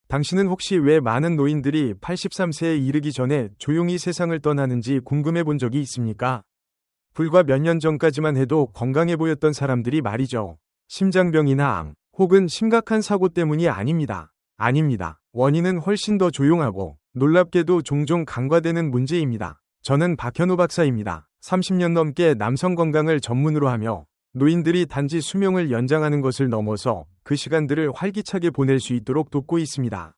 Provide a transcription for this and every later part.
당신은 혹시 왜 많은 노인들이 83세에 이르기 전에 조용히 세상을 떠나는지 궁금해 본 적이 있습니까? 불과 몇 년 전까지만 해도 건강해 보였던 사람들이 말이죠. 심장병이나 암, 혹은 심각한 사고 때문이 아닙니다. 아닙니다. 원인은 훨씬 더 조용하고 놀랍게도 종종 간과되는 문제입니다. 저는 박현우 박사입니다. 30년 넘게 남성 건강을 전문으로 하며 노인들이 단지 수명을 연장하는 것을 넘어서 그 시간들을 활기차게 보낼 수 있도록 돕고 있습니다.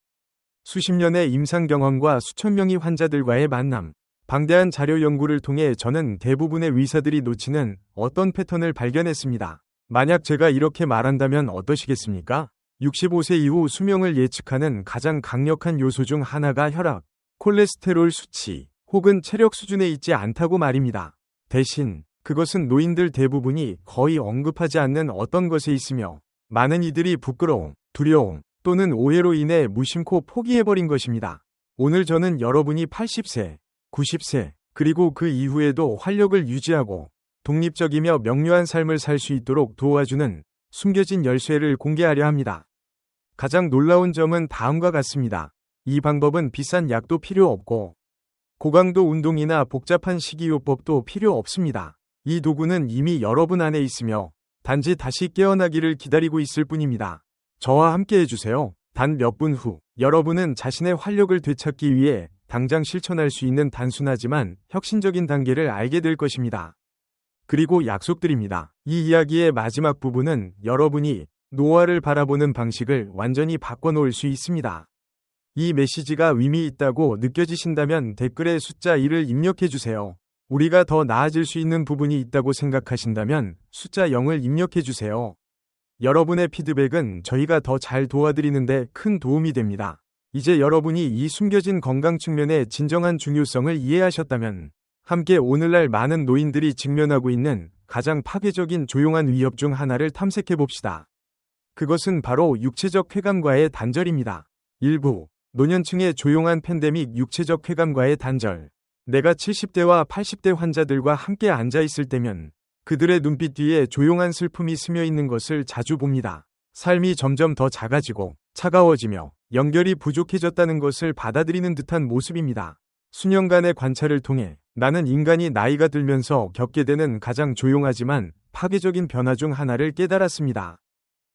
수십 년의 임상 경험과 수천 명의 환자들과의 만남, 방대한 자료 연구를 통해 저는 대부분의 의사들이 놓치는 어떤 패턴을 발견했습니다. 만약 제가 이렇게 말한다면 어떠시겠습니까? 65세 이후 수명을 예측하는 가장 강력한 요소 중 하나가 혈압, 콜레스테롤 수치, 혹은 체력 수준에 있지 않다고 말입니다. 대신 그것은 노인들 대부분이 거의 언급하지 않는 어떤 것에 있으며 많은 이들이 부끄러움, 두려움 또는 오해로 인해 무심코 포기해버린 것입니다. 오늘 저는 여러분이 80세, 90세, 그리고 그 이후에도 활력을 유지하고 독립적이며 명료한 삶을 살 수 있도록 도와주는 숨겨진 열쇠를 공개하려 합니다. 가장 놀라운 점은 다음과 같습니다. 이 방법은 비싼 약도 필요 없고 고강도 운동이나 복잡한 식이요법도 필요 없습니다. 이 도구는 이미 여러분 안에 있으며 단지 다시 깨어나기를 기다리고 있을 뿐입니다. 저와 함께 해주세요. 단 몇 분 후 여러분은 자신의 활력을 되찾기 위해 당장 실천할 수 있는 단순하지만 혁신적인 단계를 알게 될 것입니다. 그리고 약속드립니다. 이 이야기의 마지막 부분은 여러분이 노화를 바라보는 방식을 완전히 바꿔놓을 수 있습니다. 이 메시지가 의미 있다고 느껴지신다면 댓글에 숫자 1을 입력해주세요. 우리가 더 나아질 수 있는 부분이 있다고 생각하신다면 숫자 0을 입력해주세요. 여러분의 피드백은 저희가 더 잘 도와드리는데 큰 도움이 됩니다. 이제 여러분이 이 숨겨진 건강 측면의 진정한 중요성을 이해하셨다면 함께 오늘날 많은 노인들이 직면하고 있는 가장 파괴적인 조용한 위협 중 하나를 탐색해봅시다. 그것은 바로 육체적 쾌감과의 단절입니다. 일부 노년층의 조용한 팬데믹 육체적 쾌감과의 단절. 내가 70대와 80대 환자들과 함께 앉아있을 때면 그들의 눈빛 뒤에 조용한 슬픔이 스며 있는 것을 자주 봅니다. 삶이 점점 더 작아지고 차가워지며 연결이 부족해졌다는 것을 받아들이는 듯한 모습입니다. 수년간의 관찰을 통해 나는 인간이 나이가 들면서 겪게 되는 가장 조용하지만 파괴적인 변화 중 하나를 깨달았습니다.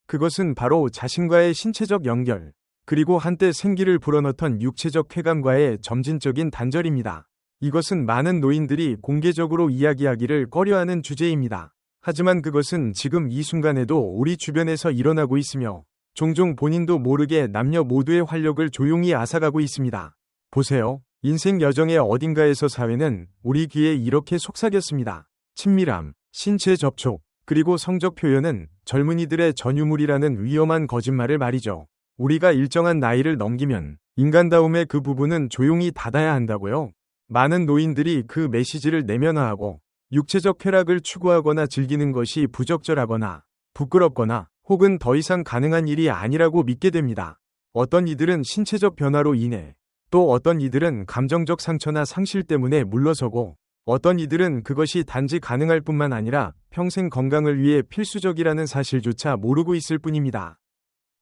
그것은 바로 자신과의 신체적 연결, 그리고 한때 생기를 불어넣던 육체적 쾌감과의 점진적인 단절입니다. 이것은 많은 노인들이 공개적으로 이야기하기를 꺼려하는 주제입니다. 하지만 그것은 지금 이 순간에도 우리 주변에서 일어나고 있으며 종종 본인도 모르게 남녀 모두의 활력을 조용히 앗아가고 있습니다. 보세요. 인생 여정의 어딘가에서 사회는 우리 귀에 이렇게 속삭였습니다. 친밀함, 신체 접촉, 그리고 성적 표현은 젊은이들의 전유물이라는 위험한 거짓말을 말이죠. 우리가 일정한 나이를 넘기면 인간다움의 그 부분은 조용히 닫아야 한다고요. 많은 노인들이 그 메시지를 내면화하고 육체적 쾌락을 추구하거나 즐기는 것이 부적절하거나 부끄럽거나 혹은 더 이상 가능한 일이 아니라고 믿게 됩니다. 어떤 이들은 신체적 변화로 인해, 또 어떤 이들은 감정적 상처나 상실 때문에 물러서고, 어떤 이들은 그것이 단지 가능할 뿐만 아니라 평생 건강을 위해 필수적이라는 사실조차 모르고 있을 뿐입니다.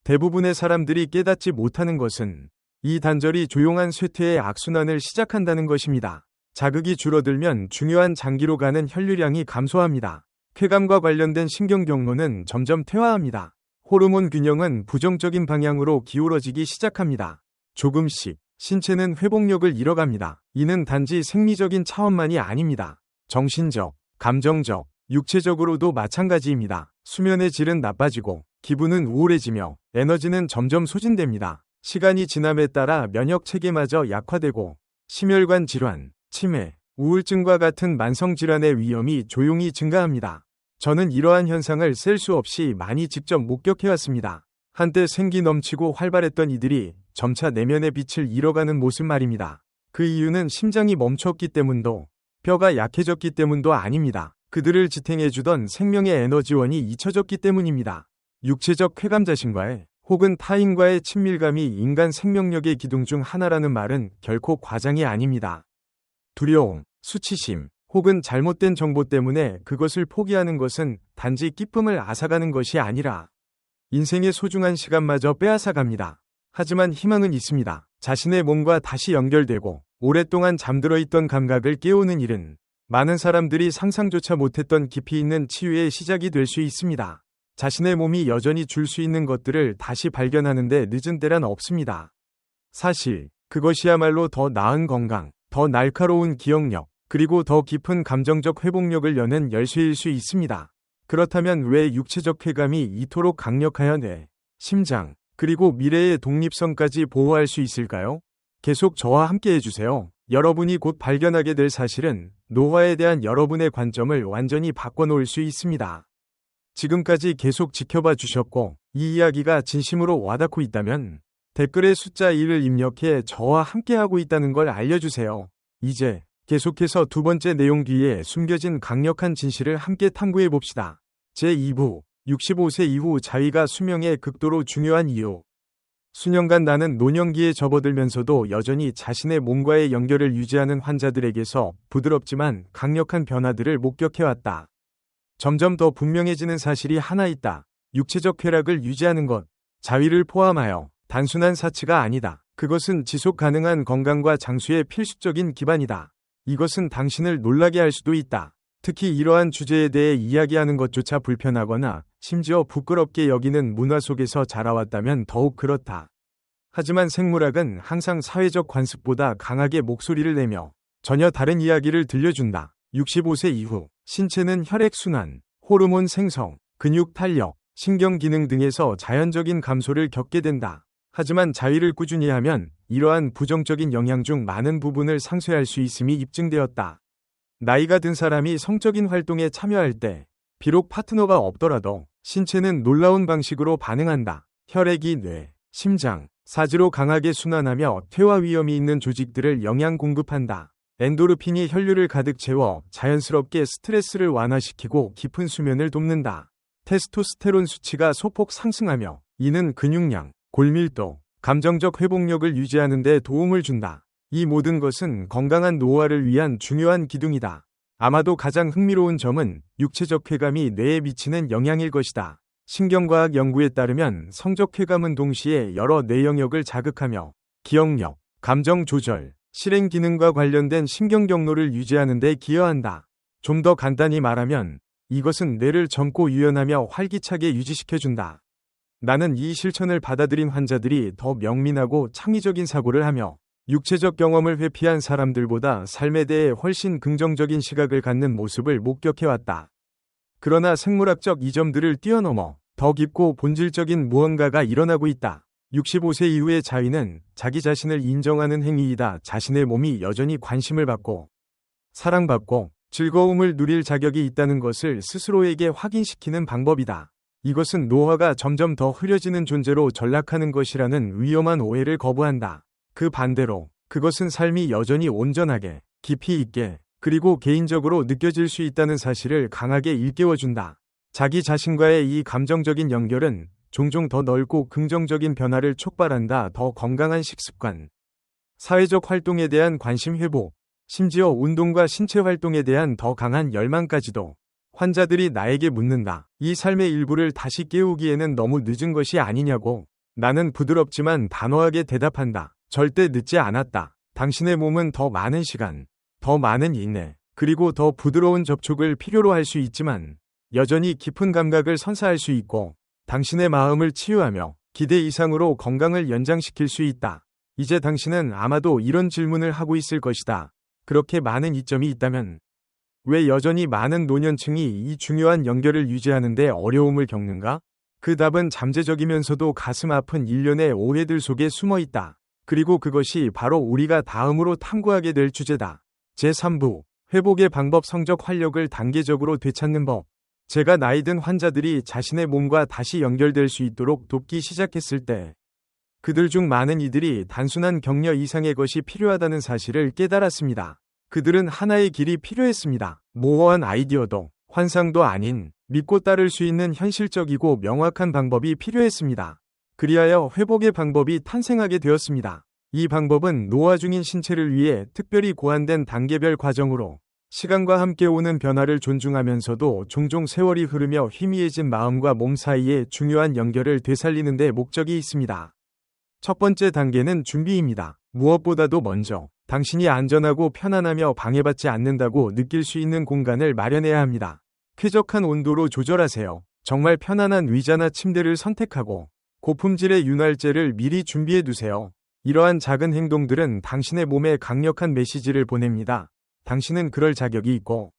대부분의 사람들이 깨닫지 못하는 것은 이 단절이 조용한 쇠퇴의 악순환을 시작한다는 것입니다. 자극이 줄어들면 중요한 장기로 가는 혈류량이 감소합니다. 쾌감과 관련된 신경 경로는 점점 퇴화합니다. 호르몬 균형은 부정적인 방향으로 기울어지기 시작합니다. 조금씩 신체는 회복력을 잃어갑니다. 이는 단지 생리적인 차원만이 아닙니다. 정신적, 감정적, 육체적으로도 마찬가지입니다. 수면의 질은 나빠지고 기분은 우울해지며 에너지는 점점 소진됩니다. 시간이 지남에 따라 면역 체계마저 약화되고 심혈관 질환, 치매, 우울증과 같은 만성 질환의 위험이 조용히 증가합니다. 저는 이러한 현상을 셀 수 없이 많이 직접 목격해왔습니다. 한때 생기 넘치고 활발했던 이들이 점차 내면의 빛을 잃어가는 모습 말입니다. 그 이유는 심장이 멈췄기 때문도 뼈가 약해졌기 때문도 아닙니다. 그들을 지탱해주던 생명의 에너지원이 잊혀졌기 때문입니다. 육체적 쾌감 자신과의 혹은 타인과의 친밀감이 인간 생명력의 기둥 중 하나라는 말은 결코 과장이 아닙니다. 두려움, 수치심, 혹은 잘못된 정보 때문에 그것을 포기하는 것은 단지 기쁨을 앗아가는 것이 아니라 인생의 소중한 시간마저 빼앗아갑니다. 하지만 희망은 있습니다. 자신의 몸과 다시 연결되고 오랫동안 잠들어 있던 감각을 깨우는 일은 많은 사람들이 상상조차 못했던 깊이 있는 치유의 시작이 될 수 있습니다. 자신의 몸이 여전히 줄 수 있는 것들을 다시 발견하는데 늦은 때란 없습니다. 사실 그것이야말로 더 나은 건강, 더 날카로운 기억력, 그리고 더 깊은 감정적 회복력을 여는 열쇠일 수 있습니다. 그렇다면 왜 육체적 쾌감이 이토록 강력하여 뇌, 심장, 그리고 미래의 독립성까지 보호할 수 있을까요? 계속 저와 함께 해주세요. 여러분이 곧 발견하게 될 사실은 노화에 대한 여러분의 관점을 완전히 바꿔놓을 수 있습니다. 지금까지 계속 지켜봐 주셨고 이 이야기가 진심으로 와닿고 있다면 댓글에 숫자 1을 입력해 저와 함께하고 있다는 걸 알려주세요. 이제 계속해서 두 번째 내용 뒤에 숨겨진 강력한 진실을 함께 탐구해 봅시다. 제2부 65세 이후 자위가 수명에 극도로 중요한 이유. 수년간 나는 노년기에 접어들면서도 여전히 자신의 몸과의 연결을 유지하는 환자들에게서 부드럽지만 강력한 변화들을 목격해왔다. 점점 더 분명해지는 사실이 하나 있다. 육체적 쾌락을 유지하는 것, 자위를 포함하여 단순한 사치가 아니다. 그것은 지속 가능한 건강과 장수의 필수적인 기반이다. 이것은 당신을 놀라게 할 수도 있다. 특히 이러한 주제에 대해 이야기하는 것조차 불편하거나 심지어 부끄럽게 여기는 문화 속에서 자라왔다면 더욱 그렇다. 하지만 생물학은 항상 사회적 관습보다 강하게 목소리를 내며 전혀 다른 이야기를 들려준다. 65세 이후 신체는 혈액순환, 호르몬 생성, 근육 탄력, 신경 기능 등에서 자연적인 감소를 겪게 된다. 하지만 자위를 꾸준히 하면 이러한 부정적인 영향 중 많은 부분을 상쇄할 수 있음이 입증되었다. 나이가 든 사람이 성적인 활동에 참여할 때 비록 파트너가 없더라도 신체는 놀라운 방식으로 반응한다. 혈액이 뇌, 심장, 사지로 강하게 순환하며 퇴화 위험이 있는 조직들을 영양 공급한다. 엔도르핀이 혈류를 가득 채워 자연스럽게 스트레스를 완화시키고 깊은 수면을 돕는다. 테스토스테론 수치가 소폭 상승하며 이는 근육량, 골밀도, 감정적 회복력을 유지하는 데 도움을 준다. 이 모든 것은 건강한 노화를 위한 중요한 기둥이다. 아마도 가장 흥미로운 점은 육체적 쾌감이 뇌에 미치는 영향일 것이다. 신경과학 연구에 따르면 성적 쾌감은 동시에 여러 뇌 영역을 자극하며 기억력, 감정 조절, 실행 기능과 관련된 신경 경로를 유지하는 데 기여한다. 좀 더 간단히 말하면 이것은 뇌를 젊고 유연하며 활기차게 유지시켜준다. 나는 이 실천을 받아들인 환자들이 더 명민하고 창의적인 사고를 하며 육체적 경험을 회피한 사람들보다 삶에 대해 훨씬 긍정적인 시각을 갖는 모습을 목격해왔다. 그러나 생물학적 이점들을 뛰어넘어 더 깊고 본질적인 무언가가 일어나고 있다. 65세 이후의 자위는 자기 자신을 인정하는 행위이다. 자신의 몸이 여전히 관심을 받고 사랑받고 즐거움을 누릴 자격이 있다는 것을 스스로에게 확인시키는 방법이다. 이것은 노화가 점점 더 흐려지는 존재로 전락하는 것이라는 위험한 오해를 거부한다. 그 반대로 그것은 삶이 여전히 온전하게, 깊이 있게, 그리고 개인적으로 느껴질 수 있다는 사실을 강하게 일깨워준다. 자기 자신과의 이 감정적인 연결은 종종 더 넓고 긍정적인 변화를 촉발한다. 더 건강한 식습관, 사회적 활동에 대한 관심 회복, 심지어 운동과 신체 활동에 대한 더 강한 열망까지도. 환자들이 나에게 묻는다. 이 삶의 일부를 다시 깨우기에는 너무 늦은 것이 아니냐고. 나는 부드럽지만 단호하게 대답한다. 절대 늦지 않았다. 당신의 몸은 더 많은 시간, 더 많은 인내, 그리고 더 부드러운 접촉을 필요로 할 수 있지만 여전히 깊은 감각을 선사할 수 있고 당신의 마음을 치유하며 기대 이상으로 건강을 연장시킬 수 있다. 이제 당신은 아마도 이런 질문을 하고 있을 것이다. 그렇게 많은 이점이 있다면 왜 여전히 많은 노년층이 이 중요한 연결을 유지하는 데 어려움을 겪는가? 그 답은 잠재적이면서도 가슴 아픈 일련의 오해들 속에 숨어 있다. 그리고 그것이 바로 우리가 다음으로 탐구하게 될 주제다. 제3부, 회복의 방법. 성적 활력을 단계적으로 되찾는 법. 제가 나이든 환자들이 자신의 몸과 다시 연결될 수 있도록 돕기 시작했을 때 그들 중 많은 이들이 단순한 격려 이상의 것이 필요하다는 사실을 깨달았습니다. 그들은 하나의 길이 필요했습니다. 모호한 아이디어도 환상도 아닌 믿고 따를 수 있는 현실적이고 명확한 방법이 필요했습니다. 그리하여 회복의 방법이 탄생하게 되었습니다. 이 방법은 노화 중인 신체를 위해 특별히 고안된 단계별 과정으로 시간과 함께 오는 변화를 존중하면서도 종종 세월이 흐르며 희미해진 마음과 몸 사이의 중요한 연결을 되살리는 데 목적이 있습니다. 첫 번째 단계는 준비입니다. 무엇보다도 먼저 당신이 안전하고 편안하며 방해받지 않는다고 느낄 수 있는 공간을 마련해야 합니다. 쾌적한 온도로 조절하세요. 정말 편안한 의자나 침대를 선택하고 고품질의 윤활제를 미리 준비해 두세요. 이러한 작은 행동들은 당신의 몸에 강력한 메시지를 보냅니다. 당신은 그럴 자격이 있고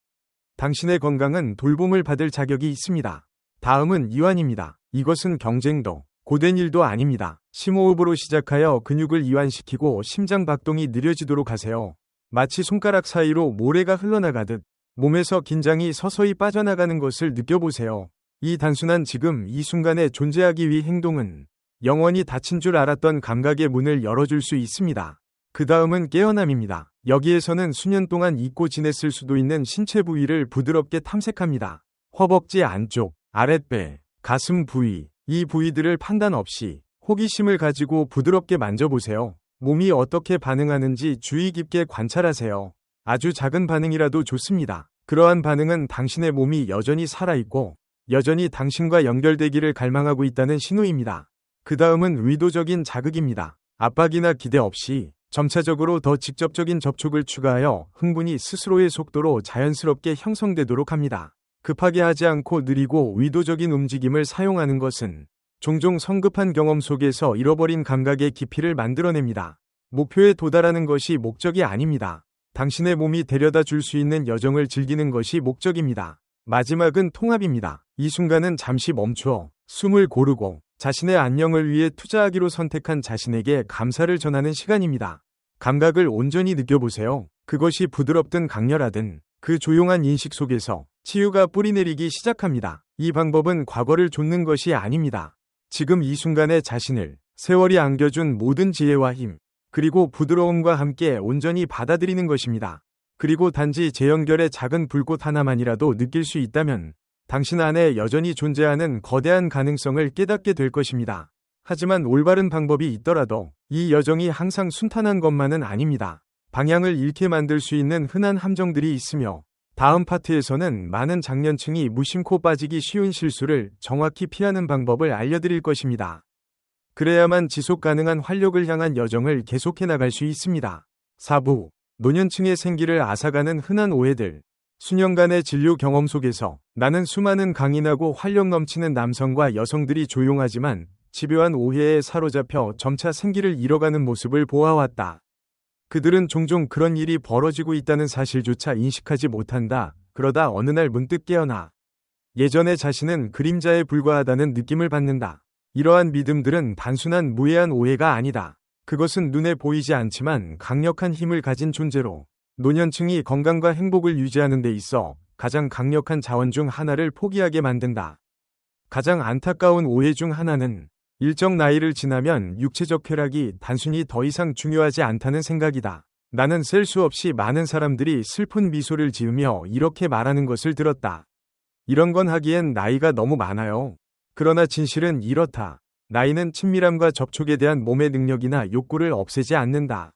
당신의 건강은 돌봄을 받을 자격이 있습니다. 다음은 이완입니다. 이것은 경쟁도 고된 일도 아닙니다. 심호흡으로 시작하여 근육을 이완시키고 심장 박동이 느려지도록 하세요. 마치 손가락 사이로 모래가 흘러나가듯 몸에서 긴장이 서서히 빠져나가는 것을 느껴보세요. 이 단순한 지금 이 순간에 존재하기 위해 행동은 영원히 닫힌 줄 알았던 감각의 문을 열어줄 수 있습니다. 그 다음은 깨어남입니다. 여기에서는 수년 동안 잊고 지냈을 수도 있는 신체 부위를 부드럽게 탐색합니다. 허벅지 안쪽, 아랫배, 가슴 부위, 이 부위들을 판단 없이 호기심을 가지고 부드럽게 만져보세요. 몸이 어떻게 반응하는지 주의 깊게 관찰하세요. 아주 작은 반응이라도 좋습니다. 그러한 반응은 당신의 몸이 여전히 살아있고 여전히 당신과 연결되기를 갈망하고 있다는 신호입니다. 그 다음은 의도적인 자극입니다. 압박이나 기대 없이 점차적으로 더 직접적인 접촉을 추가하여 흥분이 스스로의 속도로 자연스럽게 형성되도록 합니다. 급하게 하지 않고 느리고 의도적인 움직임을 사용하는 것은 종종 성급한 경험 속에서 잃어버린 감각의 깊이를 만들어냅니다. 목표에 도달하는 것이 목적이 아닙니다. 당신의 몸이 데려다 줄 수 있는 여정을 즐기는 것이 목적입니다. 마지막은 통합입니다. 이 순간은 잠시 멈추어 숨을 고르고 자신의 안녕을 위해 투자하기로 선택한 자신에게 감사를 전하는 시간입니다. 감각을 온전히 느껴보세요. 그것이 부드럽든 강렬하든 그 조용한 인식 속에서 치유가 뿌리내리기 시작합니다. 이 방법은 과거를 좇는 것이 아닙니다. 지금 이 순간에 자신을 세월이 안겨준 모든 지혜와 힘, 그리고 부드러움과 함께 온전히 받아들이는 것입니다. 그리고 단지 재연결의 작은 불꽃 하나만이라도 느낄 수 있다면 당신 안에 여전히 존재하는 거대한 가능성을 깨닫게 될 것입니다. 하지만 올바른 방법이 있더라도 이 여정이 항상 순탄한 것만은 아닙니다. 방향을 잃게 만들 수 있는 흔한 함정들이 있으며 다음 파트에서는 많은 장년층이 무심코 빠지기 쉬운 실수를 정확히 피하는 방법을 알려드릴 것입니다. 그래야만 지속 가능한 활력을 향한 여정을 계속해 나갈 수 있습니다. 4부 노년층의 생기를 앗아가는 흔한 오해들. 수년간의 진료 경험 속에서 나는 수많은 강인하고 활력 넘치는 남성과 여성들이 조용하지만 집요한 오해에 사로잡혀 점차 생기를 잃어가는 모습을 보아왔다. 그들은 종종 그런 일이 벌어지고 있다는 사실조차 인식하지 못한다. 그러다 어느 날 문득 깨어나 예전의 자신은 그림자에 불과하다는 느낌을 받는다. 이러한 믿음들은 단순한 무해한 오해가 아니다. 그것은 눈에 보이지 않지만 강력한 힘을 가진 존재로 노년층이 건강과 행복을 유지하는 데 있어 가장 강력한 자원 중 하나를 포기하게 만든다. 가장 안타까운 오해 중 하나는 일정 나이를 지나면 육체적 쾌락이 단순히 더 이상 중요하지 않다는 생각이다. 나는 셀 수 없이 많은 사람들이 슬픈 미소를 지으며 이렇게 말하는 것을 들었다. 이런 건 하기엔 나이가 너무 많아요. 그러나 진실은 이렇다. 나이는 친밀함과 접촉에 대한 몸의 능력이나 욕구를 없애지 않는다.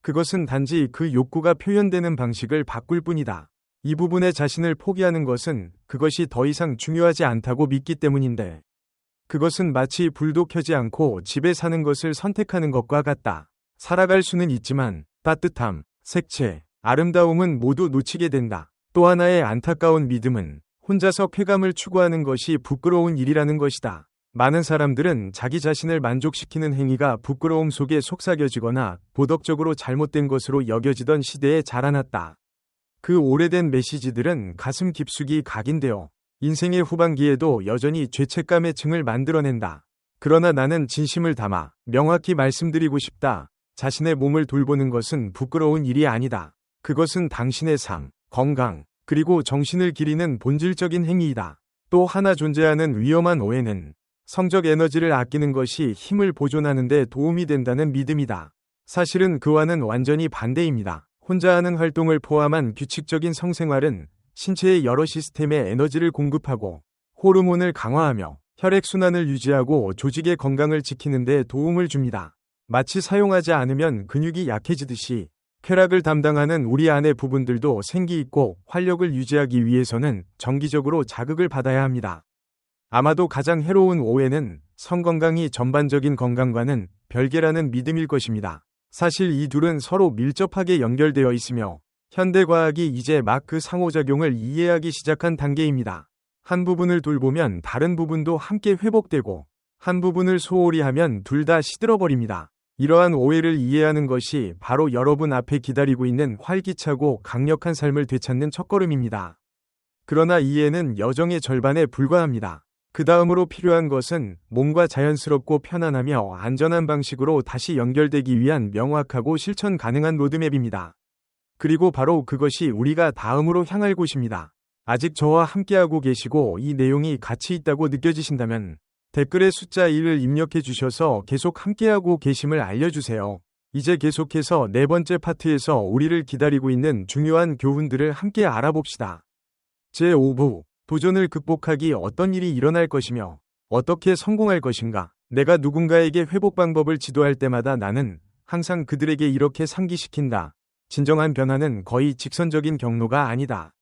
그것은 단지 그 욕구가 표현되는 방식을 바꿀 뿐이다. 이 부분에 자신을 포기하는 것은 그것이 더 이상 중요하지 않다고 믿기 때문인데, 그것은 마치 불도 켜지 않고 집에 사는 것을 선택하는 것과 같다. 살아갈 수는 있지만 따뜻함, 색채, 아름다움은 모두 놓치게 된다. 또 하나의 안타까운 믿음은 혼자서 쾌감을 추구하는 것이 부끄러운 일이라는 것이다. 많은 사람들은 자기 자신을 만족시키는 행위가 부끄러움 속에 속삭여지거나 도덕적으로 잘못된 것으로 여겨지던 시대에 자라났다. 그 오래된 메시지들은 가슴 깊숙이 각인되어 인생의 후반기에도 여전히 죄책감의 층을 만들어낸다. 그러나 나는 진심을 담아 명확히 말씀드리고 싶다. 자신의 몸을 돌보는 것은 부끄러운 일이 아니다. 그것은 당신의 삶, 건강, 그리고 정신을 기리는 본질적인 행위이다. 또 하나 존재하는 위험한 오해는 성적 에너지를 아끼는 것이 힘을 보존하는 데 도움이 된다는 믿음이다. 사실은 그와는 완전히 반대입니다. 혼자 하는 활동을 포함한 규칙적인 성생활은 신체의 여러 시스템에 에너지를 공급하고 호르몬을 강화하며 혈액순환을 유지하고 조직의 건강을 지키는 데 도움을 줍니다. 마치 사용하지 않으면 근육이 약해지듯이 쾌락을 담당하는 우리 안의 부분들도 생기 있고 활력을 유지하기 위해서는 정기적으로 자극을 받아야 합니다. 아마도 가장 해로운 오해는 성건강이 전반적인 건강과는 별개라는 믿음일 것입니다. 사실 이 둘은 서로 밀접하게 연결되어 있으며 현대과학이 이제 막 그 상호작용을 이해하기 시작한 단계입니다. 한 부분을 돌보면 다른 부분도 함께 회복되고 한 부분을 소홀히 하면 둘 다 시들어버립니다. 이러한 오해를 이해하는 것이 바로 여러분 앞에 기다리고 있는 활기차고 강력한 삶을 되찾는 첫걸음입니다. 그러나 이해는 여정의 절반에 불과합니다. 그 다음으로 필요한 것은 몸과 자연스럽고 편안하며 안전한 방식으로 다시 연결되기 위한 명확하고 실천 가능한 로드맵입니다. 그리고 바로 그것이 우리가 다음으로 향할 곳입니다. 아직 저와 함께하고 계시고 이 내용이 가치 있다고 느껴지신다면 댓글에 숫자 1을 입력해 주셔서 계속 함께하고 계심을 알려주세요. 이제 계속해서 네 번째 파트에서 우리를 기다리고 있는 중요한 교훈들을 함께 알아봅시다. 제5부 도전을 극복하기 어떤 일이 일어날 것이며 어떻게 성공할 것인가. 내가 누군가에게 회복 방법을 지도할 때마다 나는 항상 그들에게 이렇게 상기시킨다. 진정한 변화는 거의 직선적인 경로가 아니다.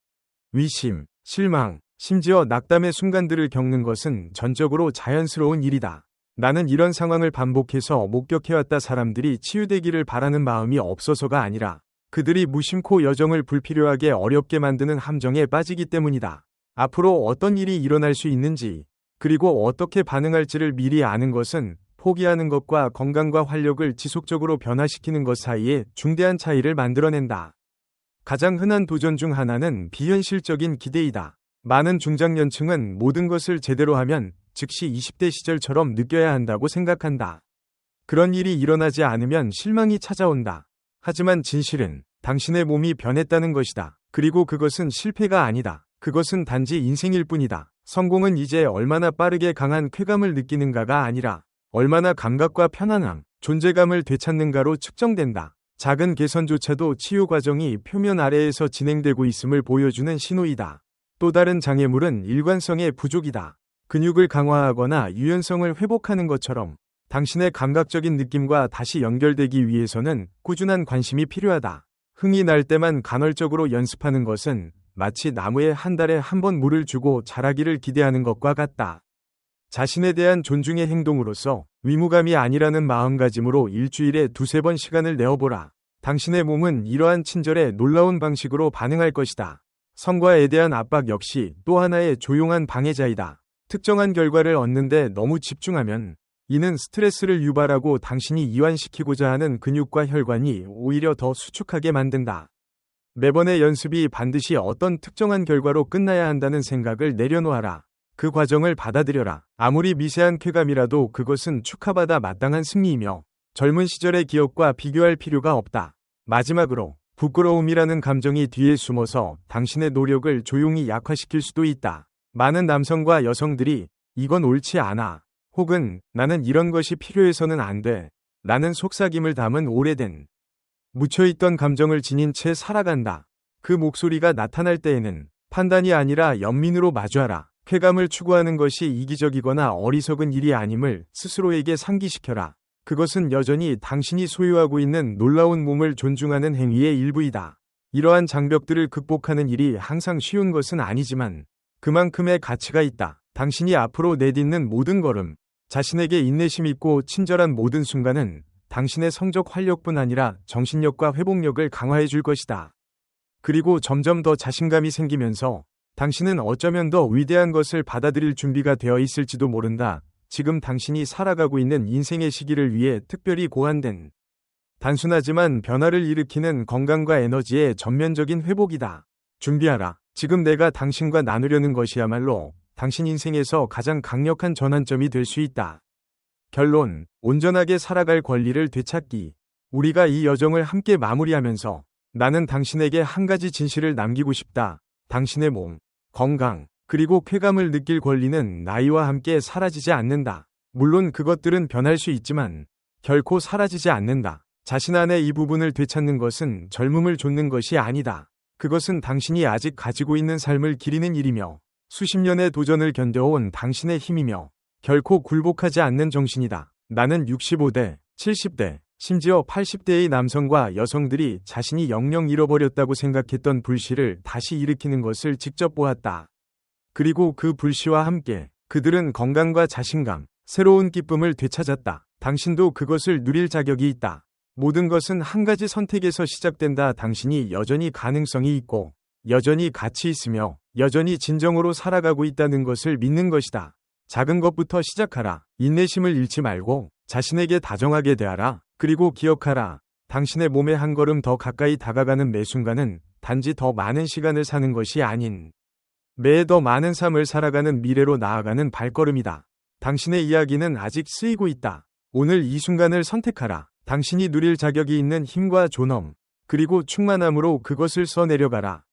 위심, 실망, 심지어 낙담의 순간들을 겪는 것은 전적으로 자연스러운 일이다. 나는 이런 상황을 반복해서 목격해왔다. 사람들이 치유되기를 바라는 마음이 없어서가 아니라 그들이 무심코 여정을 불필요하게 어렵게 만드는 함정에 빠지기 때문이다. 앞으로 어떤 일이 일어날 수 있는지, 그리고 어떻게 반응할지를 미리 아는 것은 포기하는 것과 건강과 활력을 지속적으로 변화시키는 것 사이에 중대한 차이를 만들어낸다. 가장 흔한 도전 중 하나는 비현실적인 기대이다. 많은 중장년층은 모든 것을 제대로 하면 즉시 20대 시절처럼 느껴야 한다고 생각한다. 그런 일이 일어나지 않으면 실망이 찾아온다. 하지만 진실은 당신의 몸이 변했다는 것이다. 그리고 그것은 실패가 아니다. 그것은 단지 인생일 뿐이다. 성공은 이제 얼마나 빠르게 강한 쾌감을 느끼는가가 아니라 얼마나 감각과 편안함, 존재감을 되찾는가로 측정된다. 작은 개선조차도 치유 과정이 표면 아래에서 진행되고 있음을 보여주는 신호이다. 또 다른 장애물은 일관성의 부족이다. 근육을 강화하거나 유연성을 회복하는 것처럼 당신의 감각적인 느낌과 다시 연결되기 위해서는 꾸준한 관심이 필요하다. 흥이 날 때만 간헐적으로 연습하는 것은 마치 나무에 한 달에 한 번 물을 주고 자라기를 기대하는 것과 같다. 자신에 대한 존중의 행동으로서 위무감이 아니라는 마음가짐으로 일주일에 두세 번 시간을 내어보라. 당신의 몸은 이러한 친절에 놀라운 방식으로 반응할 것이다. 성과에 대한 압박 역시 또 하나의 조용한 방해자이다. 특정한 결과를 얻는데 너무 집중하면 이는 스트레스를 유발하고 당신이 이완시키고자 하는 근육과 혈관이 오히려 더 수축하게 만든다. 매번의 연습이 반드시 어떤 특정한 결과로 끝나야 한다는 생각을 내려놓아라. 그 과정을 받아들여라. 아무리 미세한 쾌감이라도 그것은 축하받아 마땅한 승리이며 젊은 시절의 기억과 비교할 필요가 없다. 마지막으로 부끄러움이라는 감정이 뒤에 숨어서 당신의 노력을 조용히 약화시킬 수도 있다. 많은 남성과 여성들이 이건 옳지 않아. 혹은 나는 이런 것이 필요해서는 안 돼. 나는 속삭임을 담은 오래된 묻혀있던 감정을 지닌 채 살아간다. 그 목소리가 나타날 때에는 판단이 아니라 연민으로 마주하라. 쾌감을 추구하는 것이 이기적이거나 어리석은 일이 아님을 스스로에게 상기시켜라. 그것은 여전히 당신이 소유하고 있는 놀라운 몸을 존중하는 행위의 일부이다. 이러한 장벽들을 극복하는 일이 항상 쉬운 것은 아니지만 그만큼의 가치가 있다. 당신이 앞으로 내딛는 모든 걸음, 자신에게 인내심 있고 친절한 모든 순간은 당신의 성적 활력뿐 아니라 정신력과 회복력을 강화해 줄 것이다. 그리고 점점 더 자신감이 생기면서 당신은 어쩌면 더 위대한 것을 받아들일 준비가 되어 있을지도 모른다. 지금 당신이 살아가고 있는 인생의 시기를 위해 특별히 고안된 단순하지만 변화를 일으키는 건강과 에너지의 전면적인 회복이다. 준비하라. 지금 내가 당신과 나누려는 것이야말로 당신 인생에서 가장 강력한 전환점이 될 수 있다. 결론, 온전하게 살아갈 권리를 되찾기. 우리가 이 여정을 함께 마무리하면서 나는 당신에게 한 가지 진실을 남기고 싶다. 당신의 몸, 건강, 그리고 쾌감을 느낄 권리는 나이와 함께 사라지지 않는다. 물론 그것들은 변할 수 있지만 결코 사라지지 않는다. 자신 안에 이 부분을 되찾는 것은 젊음을 좇는 것이 아니다. 그것은 당신이 아직 가지고 있는 삶을 기리는 일이며 수십 년의 도전을 견뎌온 당신의 힘이며 결코 굴복하지 않는 정신이다. 나는 65대, 70대, 심지어 80대의 남성과 여성들이 자신이 영영 잃어버렸다고 생각했던 불씨를 다시 일으키는 것을 직접 보았다. 그리고 그 불씨와 함께 그들은 건강과 자신감, 새로운 기쁨을 되찾았다. 당신도 그것을 누릴 자격이 있다. 모든 것은 한 가지 선택에서 시작된다. 당신이 여전히 가능성이 있고, 여전히 가치 있으며, 여전히 진정으로 살아가고 있다는 것을 믿는 것이다. 작은 것부터 시작하라. 인내심을 잃지 말고 자신에게 다정하게 대하라. 그리고 기억하라. 당신의 몸에 한 걸음 더 가까이 다가가는 매 순간은 단지 더 많은 시간을 사는 것이 아닌 매해 더 많은 삶을 살아가는 미래로 나아가는 발걸음이다. 당신의 이야기는 아직 쓰이고 있다. 오늘 이 순간을 선택하라. 당신이 누릴 자격이 있는 힘과 존엄, 그리고 충만함으로 그것을 써내려가라.